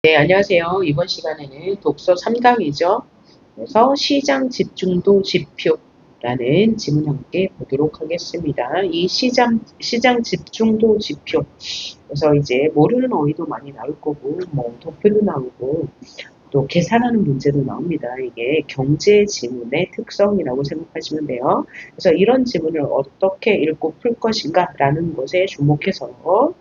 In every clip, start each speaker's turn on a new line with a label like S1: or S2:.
S1: 네, 안녕하세요. 이번 시간에는 독서 3강이죠. 그래서 시장 집중도 지표라는 질문 함께 보도록 하겠습니다. 이 시장 집중도 지표. 그래서 이제 모르는 어휘도 많이 나올 거고, 도표도 나오고, 또 계산하는 문제도 나옵니다. 이게 경제 지문의 특성이라고 생각하시면 돼요. 그래서 이런 지문을 어떻게 읽고 풀 것인가 라는 것에 주목해서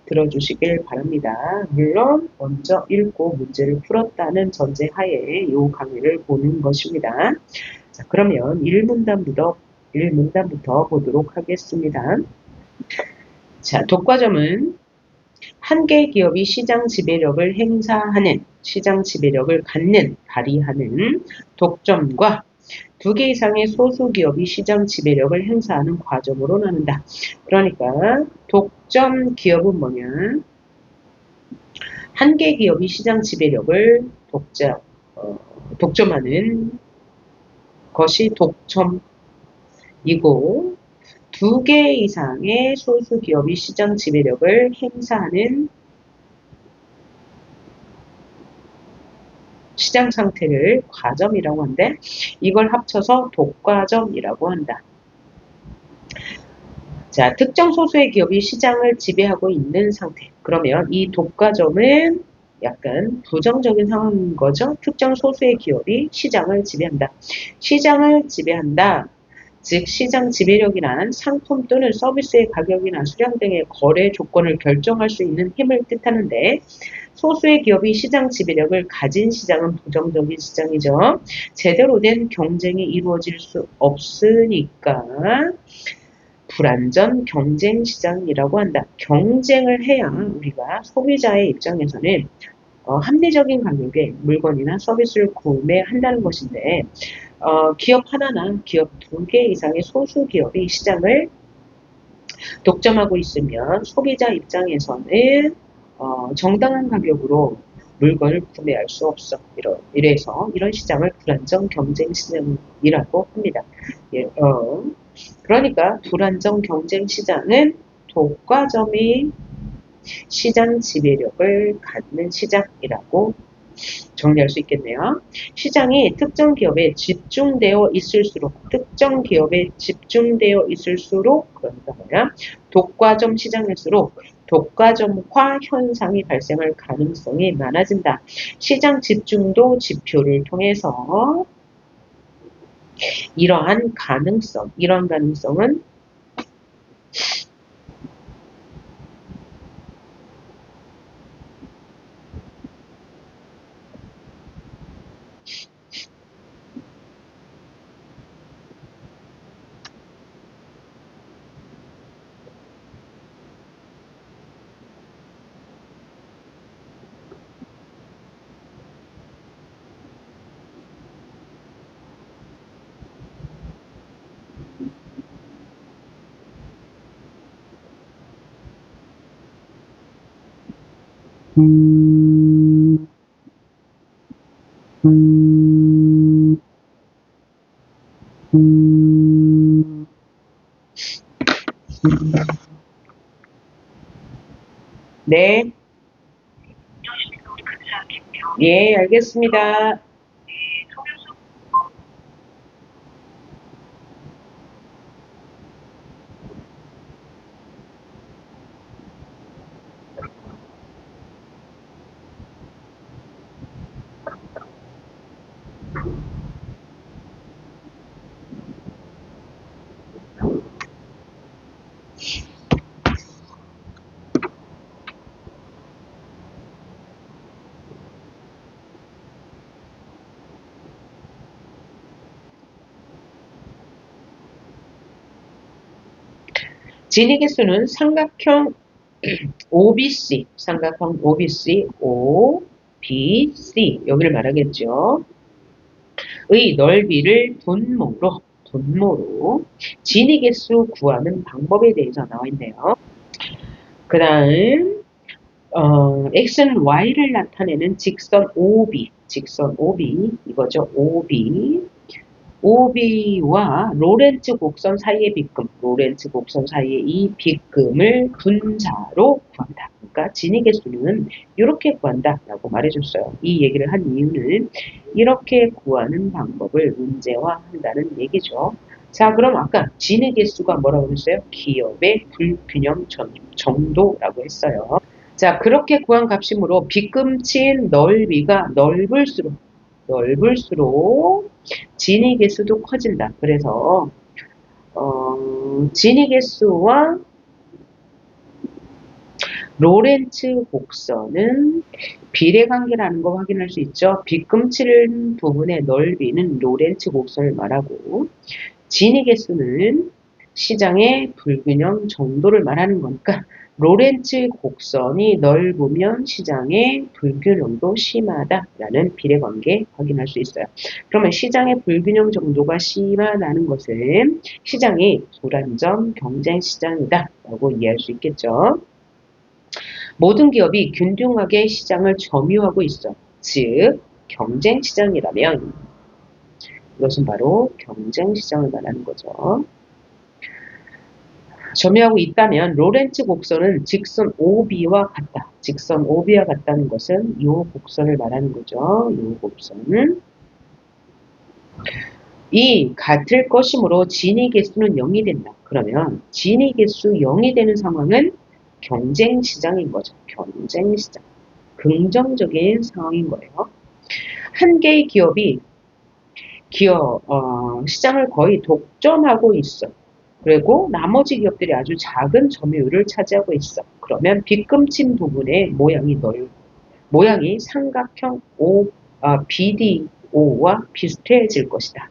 S1: 들어주시길 바랍니다. 물론 먼저 읽고 문제를 풀었다는 전제하에 이 강의를 보는 것입니다. 자, 그러면 1문단부터 보도록 하겠습니다. 자, 독과점은 한 개의 기업이 시장 지배력을 행사하는, 시장 지배력을 갖는, 발휘하는 독점과 두 개 이상의 소수 기업이 시장 지배력을 행사하는 과정으로 나눈다. 그러니까 독점 기업은 뭐냐? 한 개 기업이 시장 지배력을 독점하는 것이 독점이고, 두 개 이상의 소수 기업이 시장 지배력을 행사하는 시장 상태를 과점이라고 하는데, 이걸 합쳐서 독과점이라고 한다. 자, 특정 소수의 기업이 시장을 지배하고 있는 상태. 그러면 이 독과점은 약간 부정적인 상황인 거죠. 특정 소수의 기업이 시장을 지배한다. 시장을 지배한다. 즉 시장 지배력이란 상품 또는 서비스의 가격이나 수량 등의 거래 조건을 결정할 수 있는 힘을 뜻하는데, 소수의 기업이 시장 지배력을 가진 시장은 부정적인 시장이죠. 제대로 된 경쟁이 이루어질 수 없으니까 불안전 경쟁 시장이라고 한다. 경쟁을 해야 우리가 소비자의 입장에서는 합리적인 가격에 물건이나 서비스를 구매한다는 것인데, 기업 하나나 기업 두 개 이상의 소수 기업이 시장을 독점하고 있으면 소비자 입장에서는 정당한 가격으로 물건을 구매할 수 없어. 이래서 이런 시장을 불안정 경쟁 시장이라고 합니다. 예, 그러니까 불안정 경쟁 시장은 독과점이 시장 지배력을 갖는 시장이라고 정리할 수 있겠네요. 시장이 특정 기업에 집중되어 있을수록, 그러니까 뭐냐? 독과점 시장일수록 독과점화 현상이 발생할 가능성이 많아진다. 시장 집중도 지표를 통해서 이러한 가능성은 네, 예, 알겠습니다. 진위 개수는 삼각형 OBC, OBC, 여기를 말하겠죠. 의 넓이를 분모로 진위 개수 구하는 방법에 대해서 나와 있네요. 그 다음 x는 y를 나타내는 직선 OB 이거죠. OB OB와 로렌츠 곡선 사이의 빗금, 로렌츠 곡선 사이의 이 빗금을 분자로 구한다. 그러니까 진위 개수는 이렇게 구한다라고 말해줬어요. 이 얘기를 한 이유는 이렇게 구하는 방법을 문제화한다는 얘기죠. 자, 그럼 아까 진위 개수가 뭐라고 했어요? 기업의 불균형 정도라고 했어요. 자, 그렇게 구한 값이므로 빗금친 넓이가 넓을수록 진위 개수도 커진다. 그래서 진위 개수와 로렌츠 곡선은 비례관계라는 거 확인할 수 있죠. 빗금칠 부분의 넓이는 로렌츠 곡선을 말하고 진위 개수는 시장의 불균형 정도를 말하는 거니까 로렌츠 곡선이 넓으면 시장의 불균형도 심하다라는 비례관계 확인할 수 있어요. 그러면 시장의 불균형 정도가 심하다는 것은 시장이 불안정 경쟁 시장이다라고 이해할 수 있겠죠. 모든 기업이 균등하게 시장을 점유하고 있어. 즉 경쟁 시장이라면 이것은 바로 경쟁 시장을 말하는 거죠. 점유하고 있다면 로렌츠 곡선은 직선 OB와 같다. 직선 OB와 같다는 것은 이 곡선을 말하는 거죠. 이 곡선은 이 같을 것이므로 진위 개수는 0이 된다. 그러면 진위 개수 0이 되는 상황은 경쟁 시장인 거죠. 경쟁 시장. 긍정적인 상황인 거예요. 한 개의 기업이 시장을 거의 독점하고 있어. 그리고 나머지 기업들이 아주 작은 점유율을 차지하고 있어. 그러면 빗금친 부분의 모양이 삼각형 BDO와 비슷해질 것이다.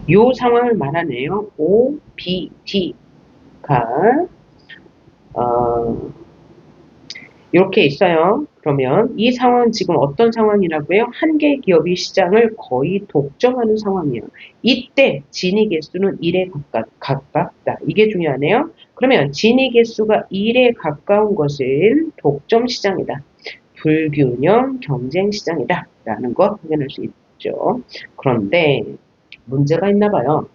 S1: 이 상황을 말하네요. OBD가 이렇게 있어요. 그러면 이 상황은 지금 어떤 상황이라고요? 한 개의 기업이 시장을 거의 독점하는 상황이에요. 이때 진위 개수는 1에 가깝다. 이게 중요하네요. 그러면 진위 개수가 1에 가까운 것은 독점 시장이다. 불균형 경쟁 시장이다. 라는 거 확인할 수 있죠. 그런데 문제가 있나 봐요.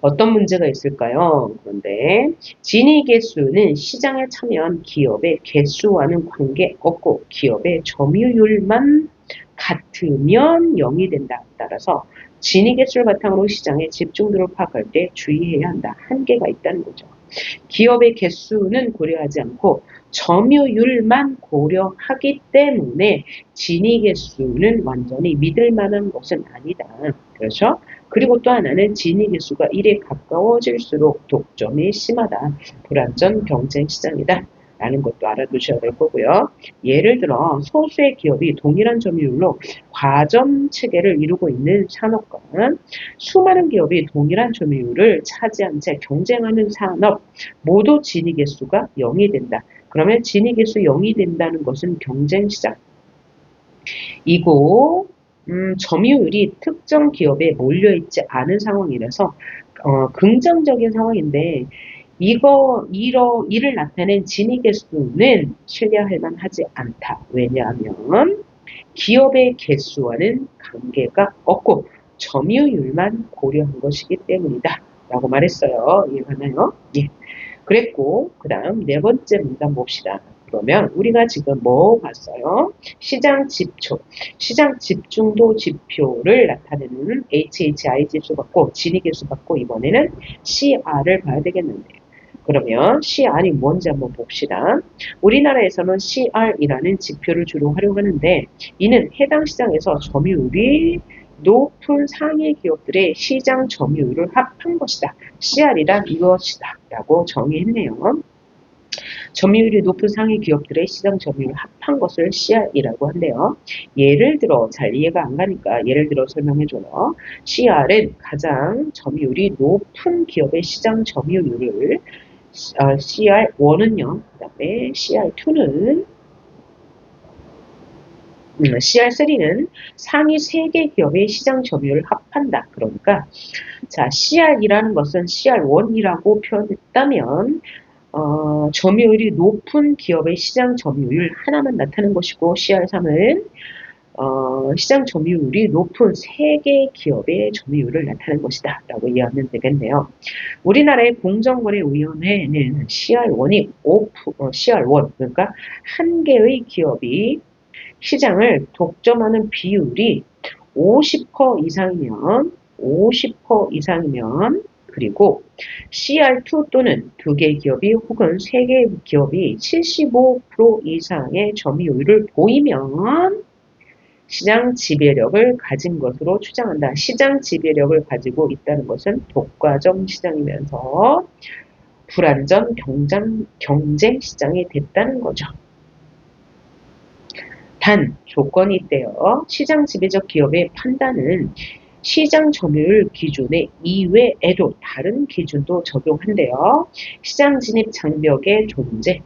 S1: 어떤 문제가 있을까요? 그런데 진위 개수는 시장에 참여한 기업의 개수와는 관계없고 기업의 점유율만 같으면 0이 된다. 따라서 진위 개수를 바탕으로 시장의 집중도를 파악할 때 주의해야 한다. 한계가 있다는 거죠. 기업의 개수는 고려하지 않고 점유율만 고려하기 때문에 진위 개수는 완전히 믿을 만한 것은 아니다. 그렇죠? 그리고 또 하나는 진위 개수가 1에 가까워질수록 독점이 심하다. 불안전 경쟁 시장이다. 라는 것도 알아두셔야 될 거고요. 예를 들어 소수의 기업이 동일한 점유율로 과점 체계를 이루고 있는 산업과 수많은 기업이 동일한 점유율을 차지한 채 경쟁하는 산업 모두 진위 개수가 0이 된다. 그러면 진위 개수 0이 된다는 것은 경쟁 시장이고 점유율이 특정 기업에 몰려있지 않은 상황이라서 긍정적인 상황인데 이를 나타낸 진위 개수는 신뢰할 만하지 않다. 왜냐하면 기업의 개수와는 관계가 없고 점유율만 고려한 것이기 때문이다. 라고 말했어요. 이해가나요? 예. 그랬고 그 다음 네 번째 문단 봅시다. 그러면 우리가 지금 뭐 봤어요? 시장 집중도 지표를 나타내는 HHI 지수 받고 진위 개수 받고 이번에는 CR을 봐야 되겠는데 그러면 CR이 뭔지 한번 봅시다. 우리나라에서는 CR이라는 지표를 주로 활용하는데 이는 해당 시장에서 점유율이 높은 상위 기업들의 시장 점유율을 합한 것이다. CR이란 이것이다. 라고 정의했네요. 점유율이 높은 상위 기업들의 시장 점유율을 합한 것을 CR이라고 한대요. 예를 들어 잘 이해가 안 가니까 예를 들어 설명해줘요. CR은 가장 점유율이 높은 기업의 시장 점유율을 CR1은요. 그 다음에 CR2는 CR3는 상위 3개 기업의 시장 점유율을 합한다. 그러니까 자 CR이라는 것은 CR1이라고 표현했다면 점유율이 높은 기업의 시장 점유율 하나만 나타낸 것이고 CR3은 시장 점유율이 높은 3개 기업의 점유율을 나타낸 것이다 라고 이해하면 되겠네요. 우리나라의 공정거래위원회는 CR1이 CR1 그러니까 한 개의 기업이 시장을 독점하는 비율이 50% 이상이면 그리고 CR2 또는 2개 기업이 혹은 3개 기업이 75% 이상의 점유율을 보이면 시장 지배력을 가진 것으로 추정한다. 시장 지배력을 가지고 있다는 것은 독과점 시장이면서 불안전 경쟁 시장이 됐다는 거죠. 단, 조건이 있대요. 시장 지배적 기업의 판단은 시장 점유율 기준의 이외에도 다른 기준도 적용한대요. 시장 진입 장벽의 존재,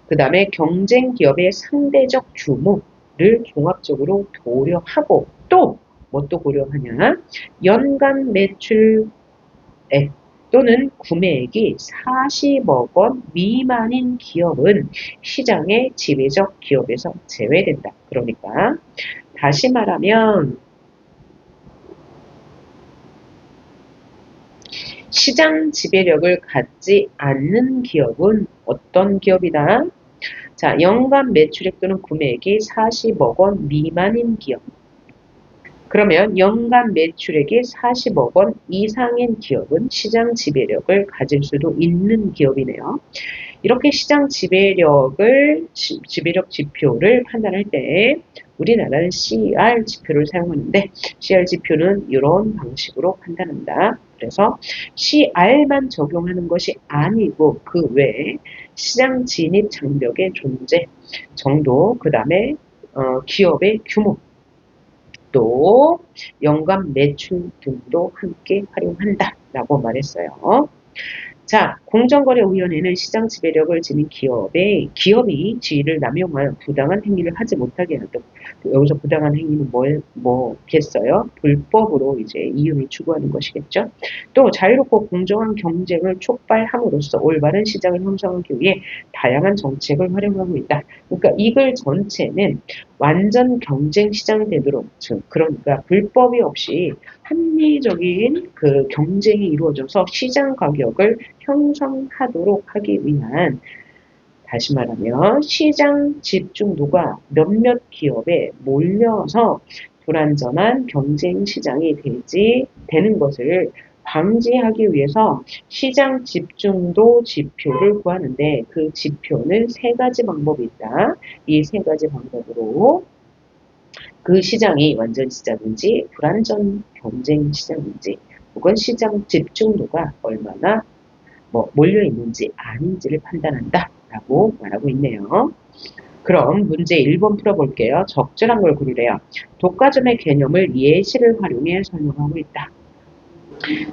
S1: 그 다음에 경쟁 기업의 상대적 규모를 종합적으로 고려하고 또 뭐 또 고려하냐? 연간 매출액 또는 구매액이 40억 원 미만인 기업은 시장의 지배적 기업에서 제외된다. 그러니까 다시 말하면 시장 지배력을 갖지 않는 기업은 어떤 기업이다? 자, 연간 매출액 또는 구매액이 40억 원 미만인 기업. 그러면 연간 매출액이 40억 원 이상인 기업은 시장 지배력을 가질 수도 있는 기업이네요. 이렇게 시장 지배력 지표를 판단할 때 우리나라는 CR 지표를 사용하는데 CR 지표는 이런 방식으로 판단한다. 그래서 CR만 적용하는 것이 아니고 그 외에 시장 진입 장벽의 존재, 정도, 그 다음에 기업의 규모, 또 연간 매출 등도 함께 활용한다 라고 말했어요. 자, 공정거래위원회는 시장 지배력을 지닌 기업이 지위를 남용하여 부당한 행위를 하지 못하게 하도록, 여기서 부당한 행위는 뭐겠어요? 불법으로 이제 이윤을 추구하는 것이겠죠. 또 자유롭고 공정한 경쟁을 촉발함으로써 올바른 시장을 형성하기 위해 다양한 정책을 활용하고 있다. 그러니까 이 글 전체는 완전 경쟁 시장이 되도록, 그러니까 불법이 없이 합리적인 그 경쟁이 이루어져서 시장 가격을 형성하도록 하기 위한, 다시 말하면 시장 집중도가 몇몇 기업에 몰려서 불안전한 경쟁 시장이 되는 것을 방지하기 위해서 시장 집중도 지표를 구하는데 그 지표는 3가지 방법이 있다. 이 3가지 방법으로 그 시장이 완전 시장인지 불안전 경쟁 시장인지 혹은 시장 집중도가 얼마나 몰려 있는지 아닌지를 판단한다 라고 말하고 있네요. 그럼 문제 1번 풀어볼게요. 적절한 걸 고르래요. 독과점의 개념을 예시를 활용해 설명하고 있다.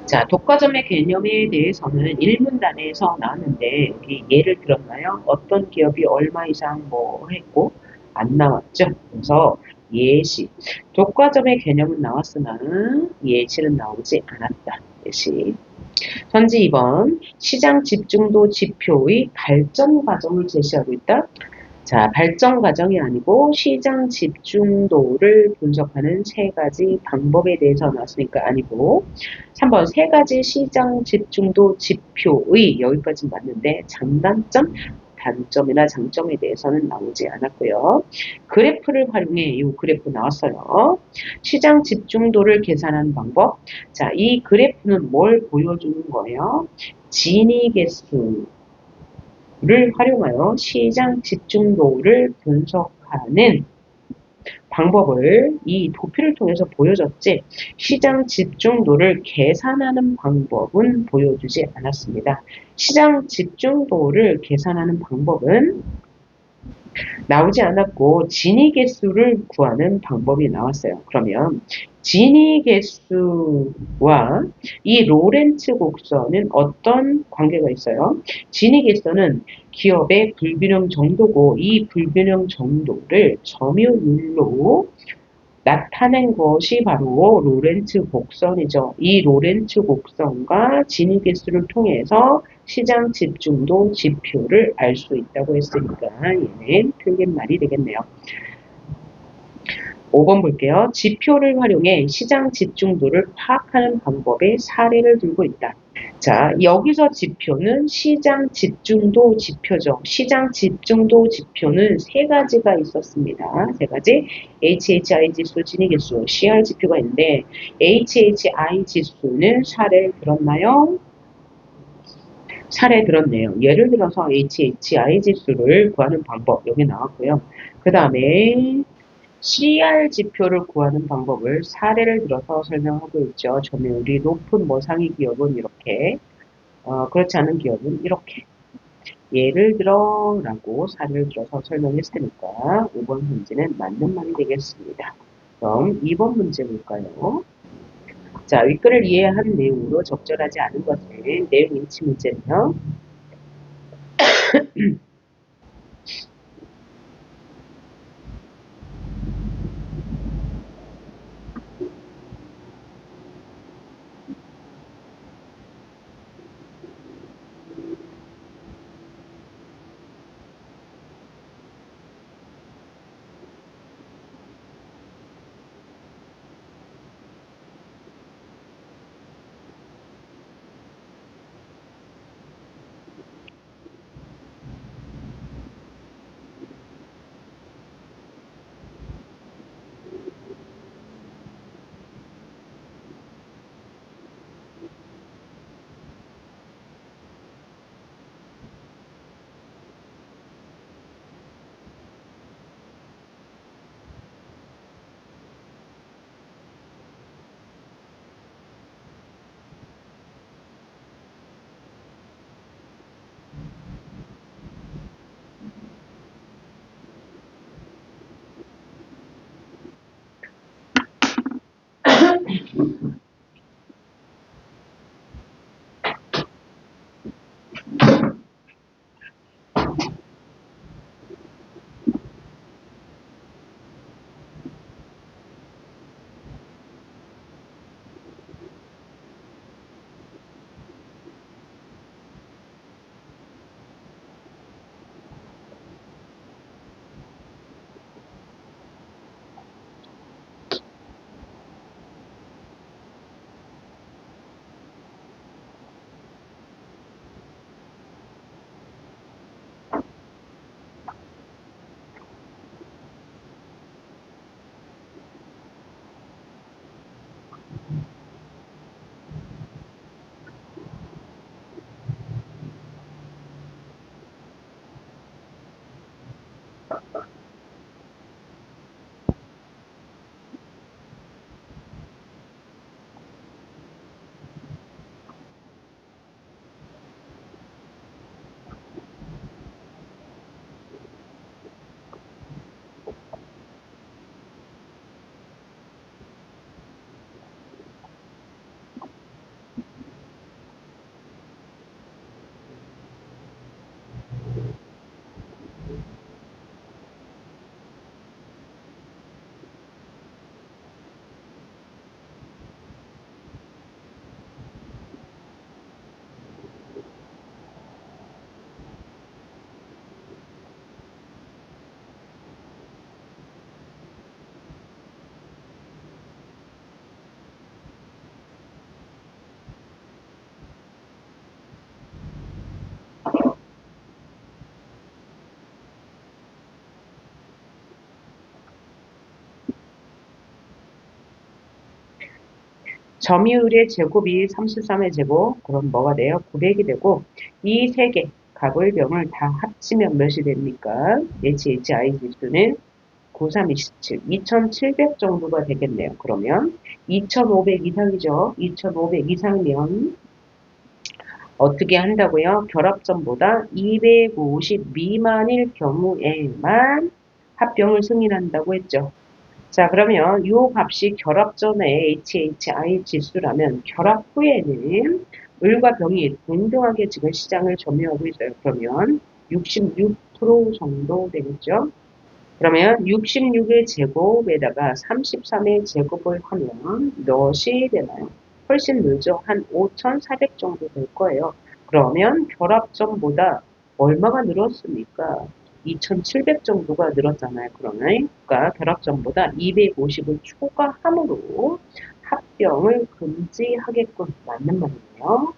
S1: 자, 독과점의 개념에 대해서는 1문단에서 나왔는데 여기 예를 들었나요? 어떤 기업이 얼마 이상 했고 안 나왔죠? 그래서 예시, 독과점의 개념은 나왔으나 예시는 나오지 않았다. 예시. 현재 2번, 시장 집중도 지표의 발전 과정을 제시하고 있다. 자, 발전 과정이 아니고 시장 집중도를 분석하는 3가지 방법에 대해서 나왔으니까 아니고, 3번 3가지 시장 집중도 지표의, 여기까지 맞는데 장단점, 단점이나 장점에 대해서는 나오지 않았고요. 그래프를 활용해, 이 그래프 나왔어요. 시장 집중도를 계산하는 방법. 자, 이 그래프는 뭘 보여주는 거예요? 진위 개수를 활용하여 시장 집중도를 분석하는 방법을 이 도표를 통해서 보여줬지, 시장 집중도를 계산하는 방법은 보여주지 않았습니다. 시장 집중도를 계산하는 방법은 나오지 않았고 진위 개수를 구하는 방법이 나왔어요. 그러면 진위 개수와 이 로렌츠 곡선은 어떤 관계가 있어요? 진위 개수는 기업의 불균형 정도고 이 불균형 정도를 점유율로 나타낸 것이 바로 로렌츠 곡선이죠. 이 로렌츠 곡선과 진위 개수를 통해서 시장 집중도 지표를 알 수 있다고 했으니까 얘는 틀린 말이 되겠네요. 5번 볼게요. 지표를 활용해 시장 집중도를 파악하는 방법의 사례를 들고 있다. 자, 여기서 지표는 시장 집중도 지표죠. 시장 집중도 지표는 세 가지가 있었습니다. 세 가지. HHI 지수, 진위계수, CR 지표가 있는데 HHI 지수는 사례를 들었나요? 사례 들었네요. 예를 들어서 HHI 지수를 구하는 방법 여기 나왔고요. 그 다음에 CR 지표를 구하는 방법을 사례를 들어서 설명하고 있죠. 점유율이 높은 뭐 상위 기업은 이렇게, 그렇지 않은 기업은 이렇게. 예를 들어 라고 사례를 들어서 설명했으니까 5번 문제는 맞는 말이 되겠습니다. 그럼 2번 문제 볼까요? 자, 윗글을 이해한 내용으로 적절하지 않은 것을 내용 일치 문제는요. 점유율의 제곱이 33의 제곱, 그럼 뭐가 돼요? 900이 되고, 이 세 개, 값을 병을 다 합치면 몇이 됩니까? HHI 지수는 9327, 2700 정도가 되겠네요. 그러면 2500 이상이죠. 2500 이상이면 어떻게 한다고요? 결합점보다 250 미만일 경우에만 합병을 승인한다고 했죠. 자, 그러면 이 값이 결합 전에 HHI 지수라면 결합 후에는 을과 병이 동등하게 지금 시장을 점유하고 있어요. 그러면 66% 정도 되겠죠. 그러면 66의 제곱에다가 33의 제곱을 하면 몇이 되나요? 훨씬 늘죠. 한 5,400 정도 될 거예요. 그러면 결합점보다 얼마가 늘었습니까? 2,700 정도가 늘었잖아요. 그러니까 결합점보다 250을 초과함으로 합병을 금지하게끔 맞는 말이네요.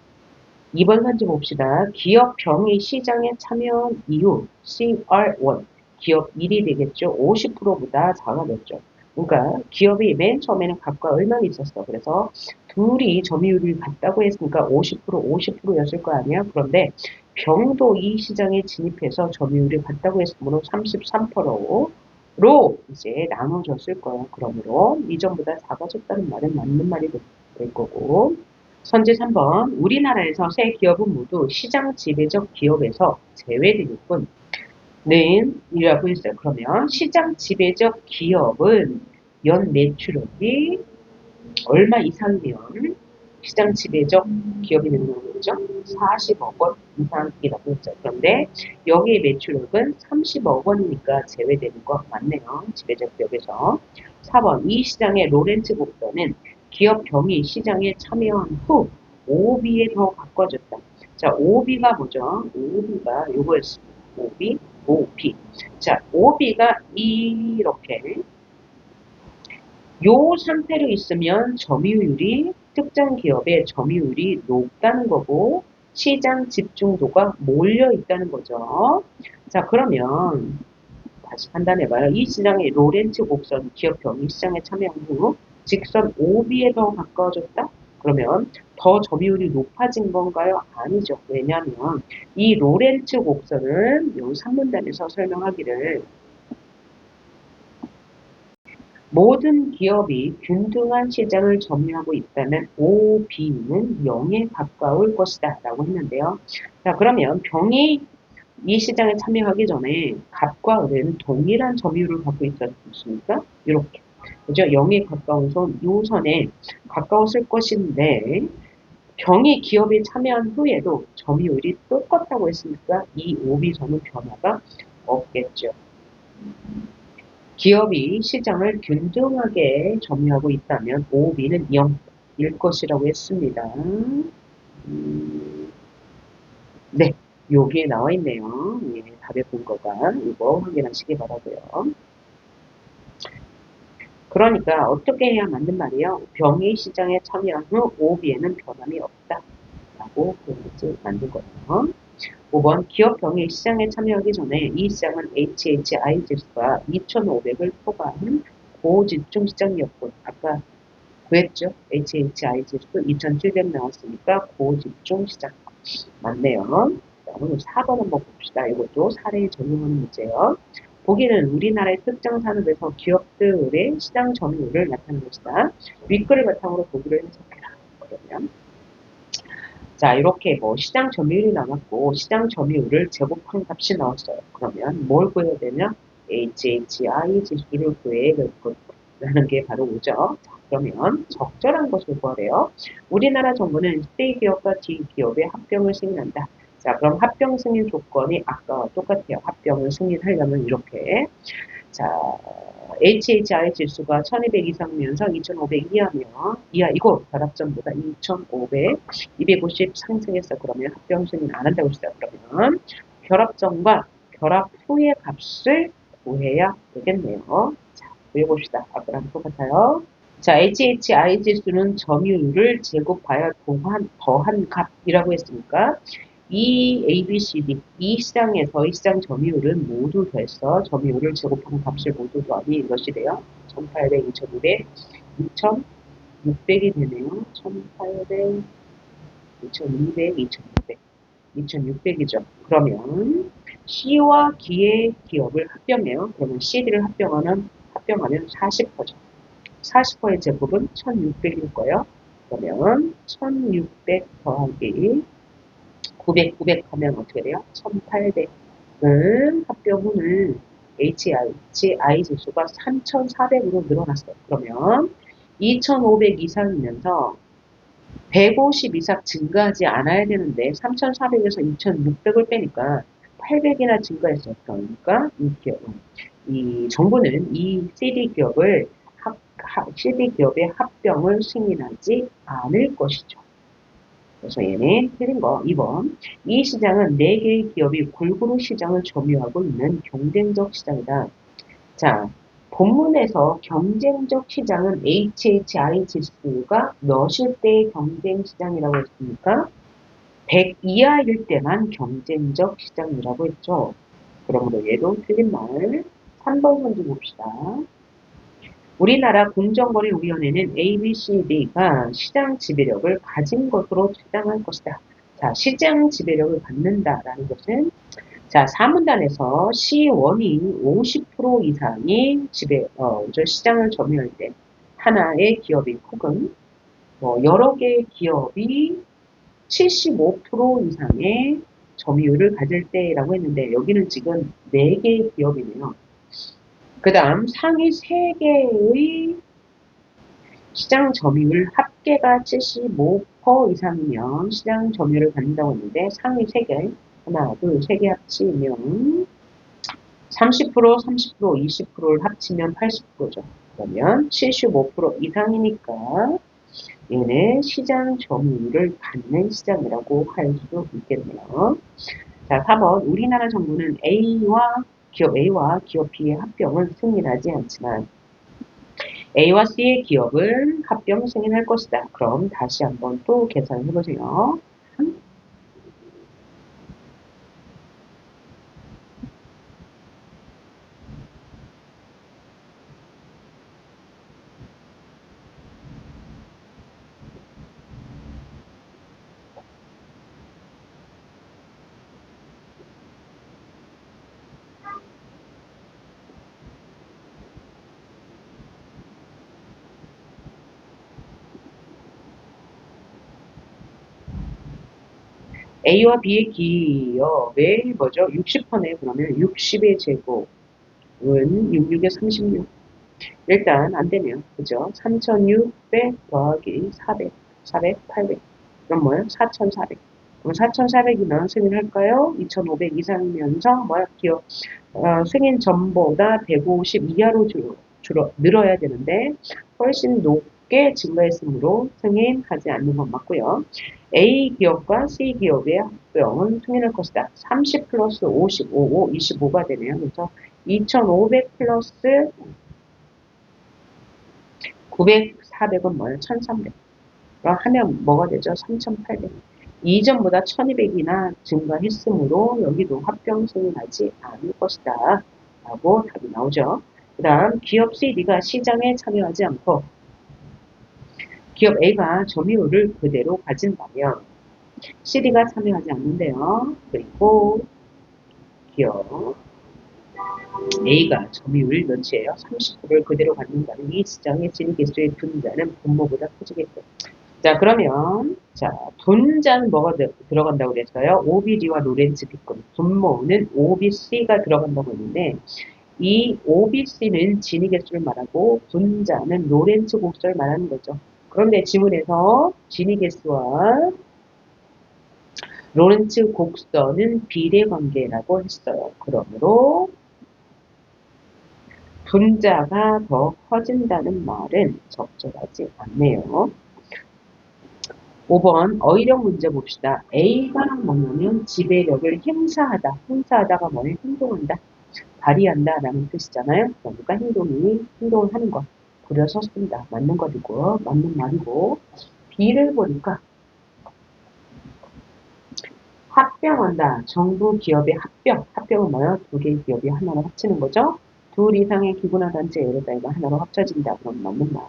S1: 2번 산지 봅시다. 기업 병이 시장에 참여한 이후 CR1 기업 1이 되겠죠. 50%보다 작아졌죠. 그러니까 기업이 맨 처음에는 갑과 을만 있었어. 그래서 둘이 점유율이 같다고 했으니까 50%였을 거 아니야. 그런데 병도 이 시장에 진입해서 점유율이 같다고 했으므로 33%로 이제 나눠졌을 거야. 그러므로 이전보다 작아졌다는 말은 맞는 말이 될 거고. 선제 3번 우리나라에서 새 기업은 모두 시장 지배적 기업에서 제외되는 뿐는 이라고 했어요. 그러면 시장 지배적 기업은 연 매출액이 얼마 이상이면 시장 지배적 기업이 되는 거죠. 40억 원 이상이라고 했죠. 그런데 여기의 매출액은 30억 원이니까 제외되는 거 맞네요. 지배적 기업에서. 4번 이 시장의 로렌츠 곡선은 기업 병이 시장에 참여한 후 OB에 더 가까워졌다. 자, OB가 뭐죠? OB가 요거였습니다. OB, OP. 자, OB가 이렇게 요 상태로 있으면 점유율이 특정 기업의 점유율이 높다는 거고 시장 집중도가 몰려 있다는 거죠. 자, 그러면 다시 판단해봐요. 이 시장의 로렌츠 곡선 기업 병이 시장에 참여한 후 직선 OB에 더 가까워졌다? 그러면 더 점유율이 높아진 건가요? 아니죠. 왜냐하면 이 로렌츠 곡선은 요 3문단에서 설명하기를 모든 기업이 균등한 시장을 점유하고 있다면 OB는 0에 가까울 것이다 라고 했는데요. 자, 그러면 병이 이 시장에 참여하기 전에 갑과 을은 동일한 점유율을 갖고 있지 않습니까? 이렇게. 그죠? 0에 가까운 선, 이 선에 가까웠을 것인데 병이 기업에 참여한 후에도 점유율이 똑같다고 했으니까 이 OB선은 변화가 없겠죠. 기업이 시장을 균등하게 점유하고 있다면 OB는 0일 것이라고 했습니다. 네, 여기에 나와 있네요. 예, 답의 근거가 이거 확인하시기 바라고요. 그러니까 어떻게 해야 맞는 말이에요? 병이 시장에 참여한 후 OB에는 변함이 없다라고 그렇게 만든 거예요. 5번 기업 병이 시장에 참여하기 전에 이 시장은 HHI 지수가 2,500을 초과한 고집중 시장이었고 아까 구했죠? HHI 지수 2,700 나왔으니까 고집중 시장 맞네요. 자, 오늘 4번 한번 봅시다. 이것도 사례에 적용하는 문제예요. 보기는 우리나라의 특정 산업에서 기업들의 시장 점유율을 나타내는 것이다. 윗글을 바탕으로 보기를 해석해라. 그러면 자, 이렇게 뭐 시장 점유율이 나왔고 시장 점유율을 제곱한 값이 나왔어요. 그러면 뭘 구해야 되냐? HHI 지수를 구해야 될 것이라는 게 바로 오죠. 자, 그러면 적절한 것을 구하래요. 우리나라 정부는 C 기업과 D 기업의 합병을 승인한다. 자, 그럼 합병 승인 조건이 아까와 똑같아요. 합병을 승인하려면 이렇게. 자, HHI 지수가 1200 이상이면서 2500 이하, 이거 결합점보다 2500, 250 상승했어. 그러면 합병 승인 안 한다고 했어요. 그러면 결합점과 결합 후의 값을 구해야 되겠네요. 자, 구해봅시다. 아까랑 똑같아요. 자, HHI 지수는 점유율을 제곱하여 더한 값이라고 했으니까 이 ABCD, 이 시장에서 이 시장 점유율은 모두 더해서 점유율을 제곱한 값을 모두 더하니 이것이 돼요. 1800, 2200, 2600이 되네요. 1800, 2200, 2600, 2600이죠. 그러면 C와 D의 기업을 합병해요. 그러면 CD를 합병하면 40%죠. 40%의 제곱은 1600일 거예요. 그러면 1600 더하기 900 하면 어떻게 돼요? 1800은 합병 후는 HI 지수가 3400으로 늘어났어요. 그러면 2500 이상이면서 150 이상 증가하지 않아야 되는데 3400에서 2600을 빼니까 800이나 증가했어요. 그러니까 이 정부는 이 CD 기업의 합병을 승인하지 않을 것이죠. 그래서 얘는 틀린 거 2번. 이 시장은 4개의 기업이 골고루 시장을 점유하고 있는 경쟁적 시장이다. 자, 본문에서 경쟁적 시장은 HHI 지수가 몇일 때의 경쟁 시장이라고 했습니까? 100 이하일 때만 경쟁적 시장이라고 했죠. 그러므로 얘도 틀린 말. 3번 선지 봅시다. 우리나라 공정거래위원회는 ABCD가 시장 지배력을 가진 것으로 주장할 것이다. 자, 시장 지배력을 갖는다라는 것은 자, 사문단에서 C1이 50% 이상이 시장을 점유할 때 하나의 기업이 혹은 여러 개의 기업이 75% 이상의 점유율을 가질 때라고 했는데 여기는 지금 4개의 기업이네요. 그 다음 상위 3개의 시장 점유율 합계가 75% 이상이면 시장 점유율을 갖는다고 했는데 상위 3개 하나, 둘, 3개 합치면 30%, 30%, 20%를 합치면 80%죠. 그러면 75% 이상이니까 얘는 시장 점유율을 갖는 시장이라고 할 수 있겠네요. 자, 4번 우리나라 정부는 기업 A와 기업 B의 합병은 승인하지 않지만 A와 C의 기업을 합병 승인할 것이다. 그럼 다시 한번 또 계산해 보세요. A와 B의 기업의 뭐죠? 60%네. 그러면 60의 제곱은 66에 36. 일단 안 되면 그죠? 3,600 더하기 400, 400, 800. 그럼 뭐예요? 4,400. 그럼 4,400이면 승인할까요? 2,500 이상이면서 뭐야? 승인 전보다 150 이하로 늘어야 되는데 훨씬 높게 증가했으므로 승인하지 않는 건 맞고요. A 기업과 C 기업의 합병은 승인할 것이다. 30 플러스 55, 25가 되네요. 그래서 2,500 플러스 900, 400은 뭐예요? 1,300. 하면 뭐가 되죠? 3,800. 이전보다 1,200이나 증가했으므로 여기도 합병 승인하지 않을 것이다. 라고 답이 나오죠. 그 다음 기업 CD가 시장에 참여하지 않고 기업 A가 점유율을 그대로 가진다면 CD가 참여하지 않는데요. 그리고 기업 A가 점유율 몇이에요? 30%를 그대로 갖는다면 이 시장의 진입개수의 분자는 분모보다 커지겠죠. 자, 그러면, 자, 분자는 뭐가 들어간다고 그랬어요? OBD와 로렌츠 비권. 분모는 OBC가 들어간다고 했는데, 이 OBC는 진위개수를 말하고, 분자는 로렌츠 곡선을 말하는 거죠. 그런데 지문에서 진위개수와 로렌츠 곡선은 비례관계라고 했어요. 그러므로, 분자가 더 커진다는 말은 적절하지 않네요. 5번 어휘력 문제 봅시다. A가 뭐냐면 지배력을 행사하다가 뭐예요? 행동한다. 발휘한다 라는 뜻이잖아요. 그러니까 행동을 하는 것. 그려서 쓴다. 맞는 것이고 맞는 말이고 B를 보니까 합병한다. 정부 기업의 합병은 뭐예요? 두 개의 기업이 하나로 합치는 거죠. 둘 이상의 기구나 단체 에르다이가 하나로 합쳐진다. 그럼 맞는 말.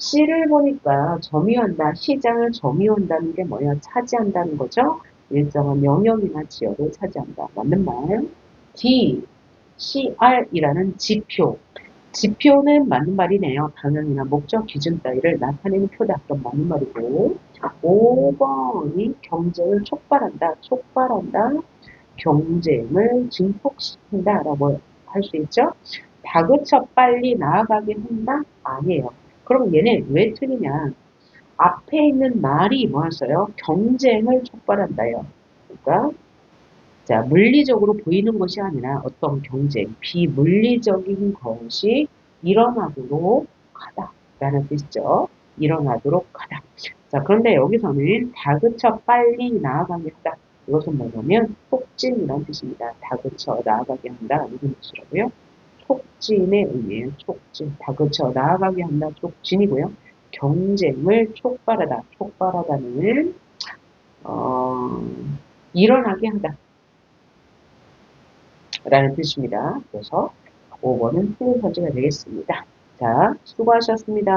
S1: C를 보니까 점유한다, 시장을 점유한다는 게 뭐야? 차지한다는 거죠? 일정한 영역이나 지역을 차지한다. 맞는 말. D, CR이라는 지표. 지표는 맞는 말이네요. 방향이나 목적, 기준 따위를 나타내는 표다. 그럼 맞는 말이고. 5번이 경쟁을 촉발한다. 경쟁을 증폭시킨다. 라고 할 수 있죠? 다그쳐 빨리 나아가게 한다? 아니에요. 그럼 얘는 왜 틀리냐? 앞에 있는 말이 뭐였어요? 경쟁을 촉발한다요. 그러니까 자 물리적으로 보이는 것이 아니라 어떤 경쟁, 비물리적인 것이 일어나도록 하다라는 뜻이죠. 일어나도록 하다. 자, 그런데 여기서는 다그쳐 빨리 나아가게 하다. 이것은 뭐냐면 촉진이라는 뜻입니다. 다그쳐 나아가게 한다. 이런 뜻이라고요. 촉진의 의미예요. 촉진. 다그쳐 나아가게 한다. 촉진이고요. 경쟁을 촉발하다. 촉발하다는 어, 일어나게 하다. 라는 뜻입니다. 그래서 5번은 틀린 선지가 되겠습니다. 자, 수고하셨습니다.